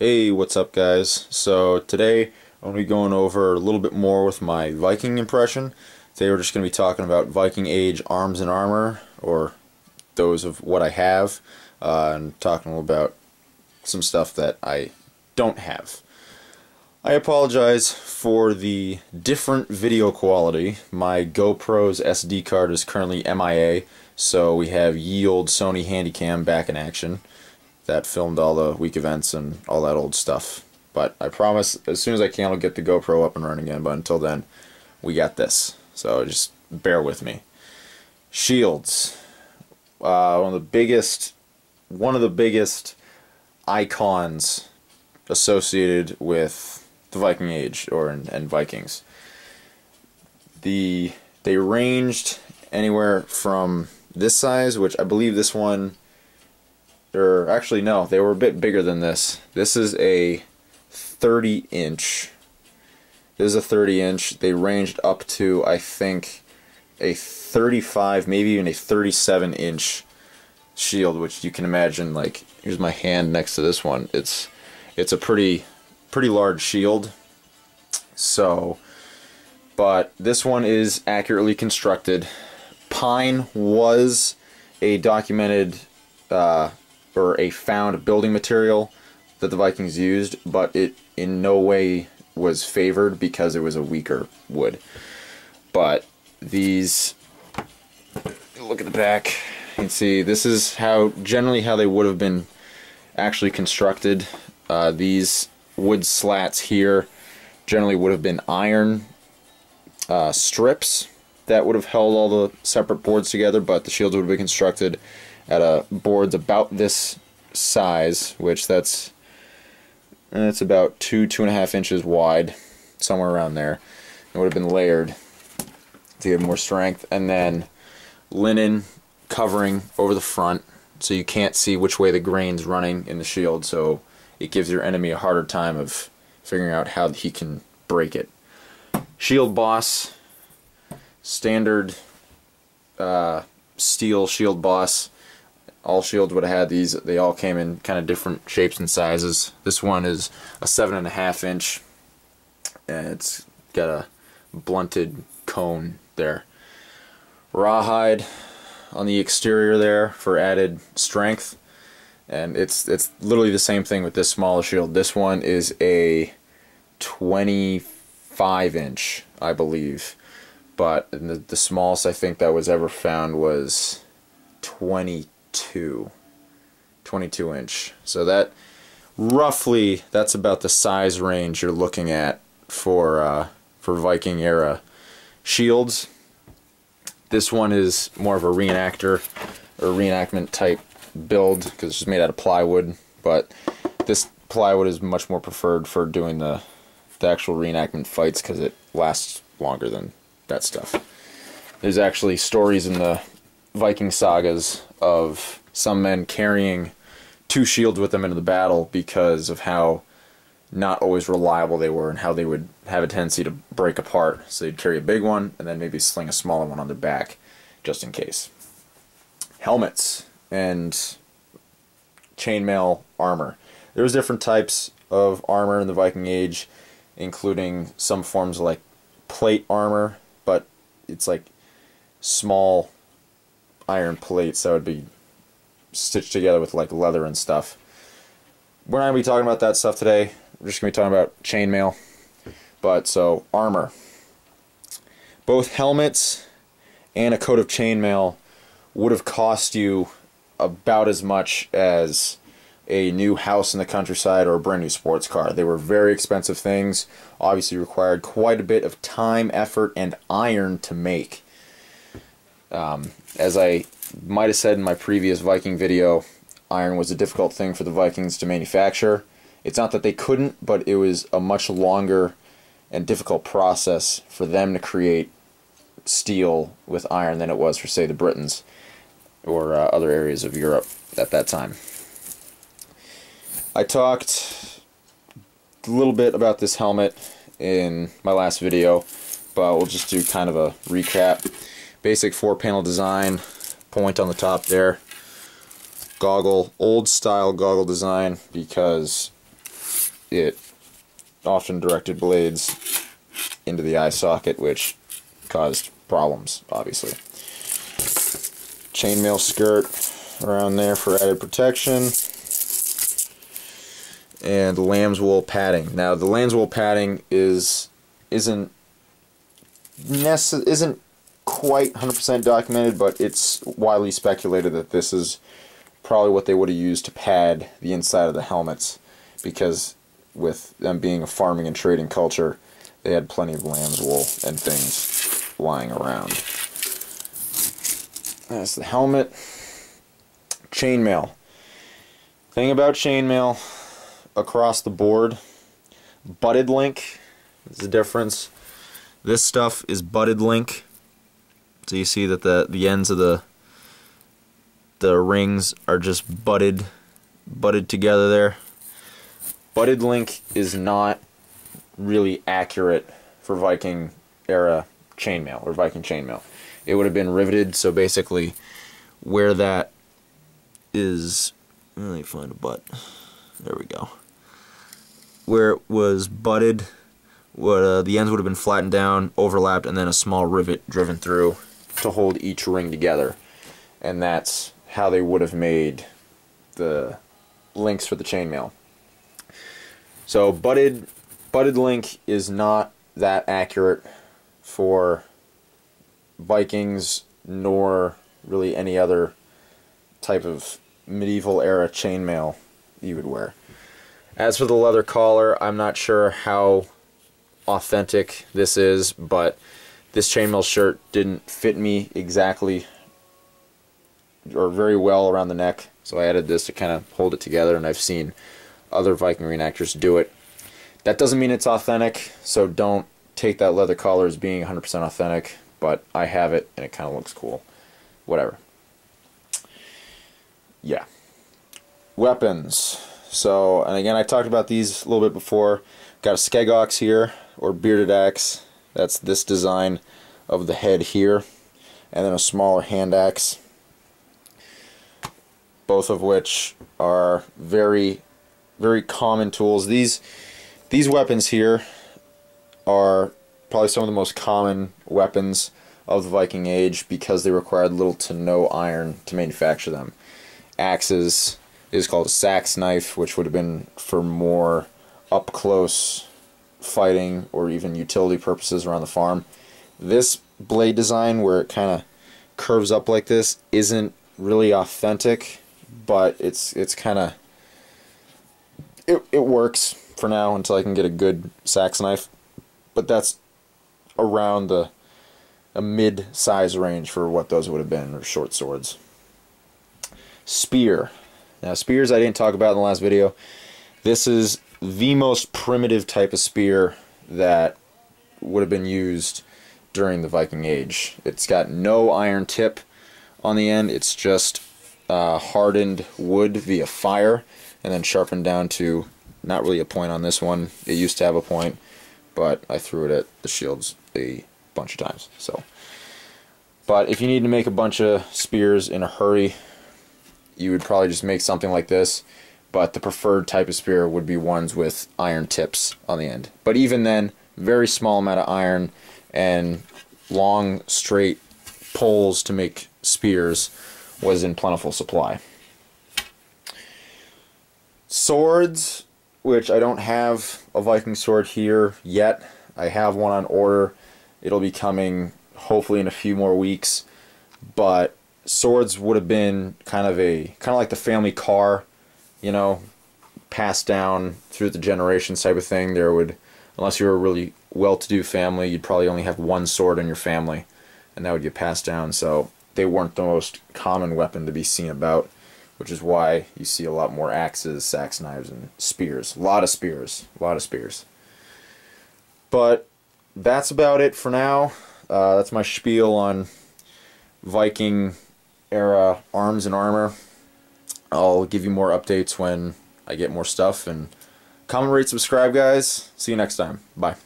Hey, what's up guys? So today I'm going to be going over a little bit more with my Viking impression. Today we're just going to be talking about Viking Age arms and armor, or those of what I have, and talking a little about some stuff that I don't have. I apologize for the different video quality. My GoPro's SD card is currently MIA, so we have ye old Sony Handycam back in action that filmed all the week events and all that old stuff. But I promise, as soon as I can, I'll get the GoPro up and running again. But until then, we got this. So just bear with me. Shields. One of the biggest icons associated with the Viking Age and Vikings. They ranged anywhere from this size, which I believe this one, or actually no, they were a bit bigger than this. This is a 30-inch. This is a 30-inch. They ranged up to, I think, a 35, maybe even a 37-inch shield, which you can imagine. Like, here's my hand next to this one. It's a pretty large shield. So, but this one is accurately constructed. Pine was a documented or a found building material that the Vikings used, but it in no way was favored because it was a weaker wood. But these, look at the back, you can see this is generally how they would have been actually constructed. These wood slats here generally would have been iron strips that would have held all the separate boards together, but the shields would have been constructed at boards about this size, which it's about 2.5 inches wide, somewhere around there. It would have been layered to give more strength, and then linen covering over the front so you can't see which way the grain's running in the shield, so it gives your enemy a harder time of figuring out how he can break it. Shield boss, standard steel shield boss. All shields would have had these. They all came in kind of different shapes and sizes. This one is a 7.5 inch, and it's got a blunted cone there. Rawhide on the exterior there for added strength, and it's literally the same thing with this smaller shield. This one is a 25 inch, I believe, but the smallest I think that was ever found was 22 inch. So that roughly, that's about the size range you're looking at for Viking era shields. This one is more of a reenactment type build because it's just made out of plywood, but this plywood is much more preferred for doing the actual reenactment fights because it lasts longer than that stuff. There's actually stories in the Viking sagas of some men carrying 2 shields with them into the battle because of how not always reliable they were and how they would have a tendency to break apart. So they'd carry a big one and then maybe sling a smaller one on their back just in case. Helmets and chainmail armor. There was different types of armor in the Viking Age, including some forms of like plate armor, but it's like small iron plates that would be stitched together with like leather and stuff. We're not going to be talking about that stuff today. We're just going to be talking about chainmail. But so, armor. Both helmets and a coat of chainmail would have cost you about as much as a new house in the countryside or a brand new sports car. They were very expensive things, obviously required quite a bit of time, effort, and iron to make. As I might have said in my previous Viking video, iron was a difficult thing for the Vikings to manufacture. It's not that they couldn't, but it was a much longer and difficult process for them to create steel with iron than it was for, say, the Britons or other areas of Europe at that time. I talked a little bit about this helmet in my last video, but we'll just do kind of a recap. Basic 4-panel design, point on the top there. Goggle, old style goggle design, because it often directed blades into the eye socket, which caused problems, obviously. Chainmail skirt around there for added protection. And lamb's wool padding. Now the lamb's wool padding isn't quite 100% documented, but it's widely speculated that this is probably what they would have used to pad the inside of the helmets, because with them being a farming and trading culture, they had plenty of lamb's wool and things lying around. That's the helmet. Chainmail. Thing about chainmail across the board, butted link is the difference. This stuff is butted link. So you see that the ends of the rings are just butted together there. Butted link is not really accurate for Viking era chainmail or Viking chainmail. It would have been riveted, so basically where that is, let me find a butt. There we go. Where it was butted, the ends would have been flattened down, overlapped, and then a small rivet driven through to hold each ring together. And that's how they would have made the links for the chainmail. So butted link is not that accurate for Vikings, nor really any other type of medieval era chainmail you would wear. As for the leather collar, I'm not sure how authentic this is, but this chainmail shirt didn't fit me exactly or very well around the neck, so I added this to kind of hold it together, and I've seen other Viking reenactors do it. That doesn't mean it's authentic, so don't take that leather collar as being 100% authentic, but I have it and it kind of looks cool. Whatever. Yeah. Weapons. So, and again, I talked about these a little bit before. Got a skegox here, or bearded axe. That's this design of the head here, and then a smaller hand axe. Both of which are very, very common tools. These weapons here are probably some of the most common weapons of the Viking Age because they required little to no iron to manufacture them. Axes is called a sax knife, which would have been for more up close fighting or even utility purposes around the farm. This blade design, where it kind of curves up like this, isn't really authentic, but it's kind of it works for now until I can get a good sax knife. But that's around a mid-size range for what those would have been, or short swords. Spear. Now, spears I didn't talk about in the last video. This is the most primitive type of spear that would have been used during the Viking Age. It's got no iron tip on the end. It's just hardened wood via fire and then sharpened down to not really a point on this one. It used to have a point, but I threw it at the shields a bunch of times. But if you need to make a bunch of spears in a hurry, you would probably just make something like this, but the preferred type of spear would be ones with iron tips on the end. But even then, very small amount of iron and long, straight poles to make spears was in plentiful supply. Swords, which I don't have a Viking sword here yet. I have one on order. It'll be coming hopefully in a few more weeks, but swords would have been kind of like the family car, you know, passed down through the generations type of thing. There would, unless you were a really well-to-do family, you'd probably only have one sword in your family, and that would get passed down. So they weren't the most common weapon to be seen about, which is why you see a lot more axes, sax knives, and spears. A lot of spears. But that's about it for now. That's my spiel on Viking era arms and armor. I'll give you more updates when I get more stuff, and comment, rate, subscribe, guys. See you next time. Bye.